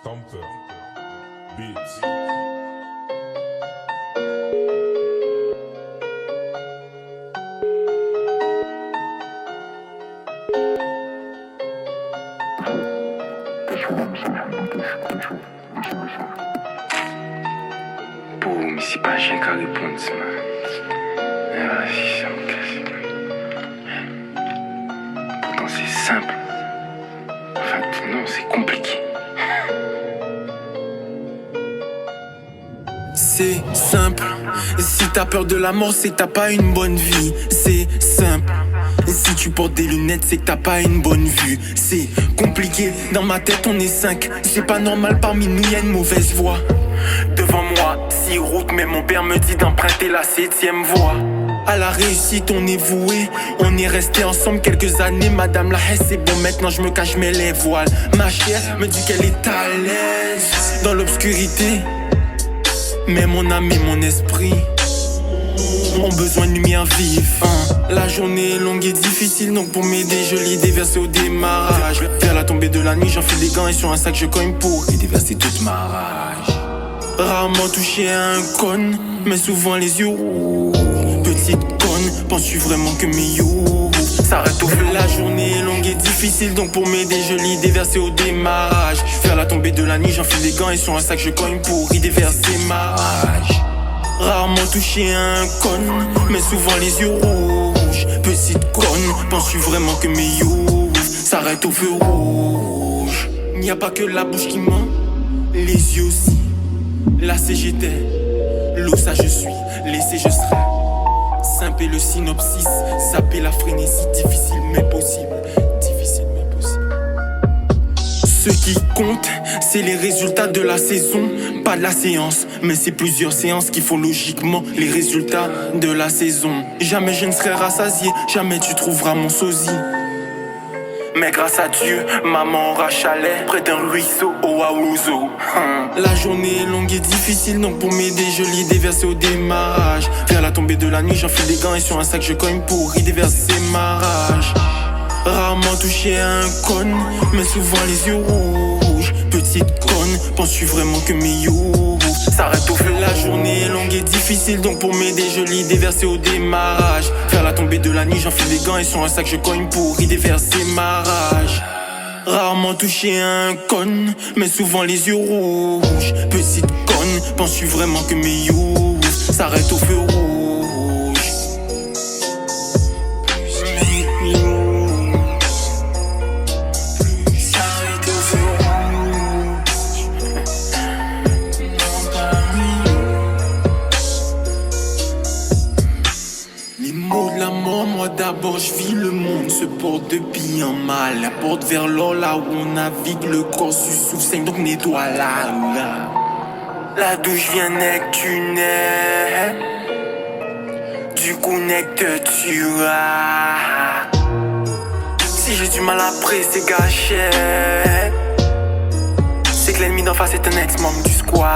Stamper Beats. Boum, si pas j'ai qu'à répondre, man. Vas-y, ça me casse. Pourtant, c'est simple. Enfin, non, c'est compliqué. C'est simple. Si t'as peur de la mort, c'est que t'as pas une bonne vie. C'est simple. Si tu portes des lunettes, c'est que t'as pas une bonne vue. C'est compliqué, dans ma tête on est 5. C'est pas normal, parmi nous y'a une mauvaise voix. Devant moi, 6 routes, mais mon père me dit d'emprunter la 7ème voie. À la réussite on est voué. On est resté ensemble quelques années. Madame la haie c'est bon, maintenant je me cache, mets les voiles. Ma chère me dit qu'elle est à l'aise dans l'obscurité, mais mon âme et mon esprit ont besoin de lumière vive, hein. La journée est longue et difficile, donc pour m'aider je lis des versets au démarrage. Vers la tombée de la nuit j'enfile des gants et sur un sac je cogne pour y déverser toute ma rage. Rarement touché à un cône, mais souvent les yeux rouges. Petite conne, penses-tu vraiment que mes you s'arrête au feu? La journée est longue et difficile, donc pour m'aider je lis des versets au démarrage. Vers la tombée de la nuit j'enfile des gants et sur un sac je cogne pour y déverser ma rage. Rarement touché à un cône, mais souvent les yeux rouges. Petite conne, penses-tu vraiment que mes you s'arrêtent au feu rouge? N'y a pas que la bouche qui ment, les yeux aussi. La CGT, l'eau ça je suis, laissé je serai. Simple et le synopsis, zapper la frénésie, difficile mais possible. Difficile mais possible. Ce qui compte, c'est les résultats de la saison, pas de la séance. Mais c'est plusieurs séances qui font logiquement les résultats de la saison. Jamais je ne serai rassasié, jamais tu trouveras mon sosie. Mais grâce à Dieu, maman aura chalet près d'un ruisseau au Aouzo. La journée est longue et difficile, donc pour m'aider je lis des versets au démarrage. Vers la tombée de la nuit j'enfile des gants et sur un sac je cogne pour y déverser ma rage. Rarement touché à un cône, mais souvent les yeux rouges. Petite conne, penses-tu vraiment que mes you s'arrête au feu? La journée est longue et difficile, donc pour m'aider je lis des versets au démarrage. Vers la tombée de la nuit j'enfile des gants et sur un sac je cogne pour y déverser ma rage. Rarement touché à un cône, mais souvent les yeux rouges. Petite conne, penses-tu vraiment que mes you s'arrête au feu rouge? Moi d'abord je vis le monde se porte de bien en mal. La porte vers l'or là où on navigue, le corps sous saigne donc nettoie là. La douche vient nec tu nais. Du coup nec te tuera. Si j'ai du mal après c'est gâché. C'est que l'ennemi d'en face est un ex-membre du squad.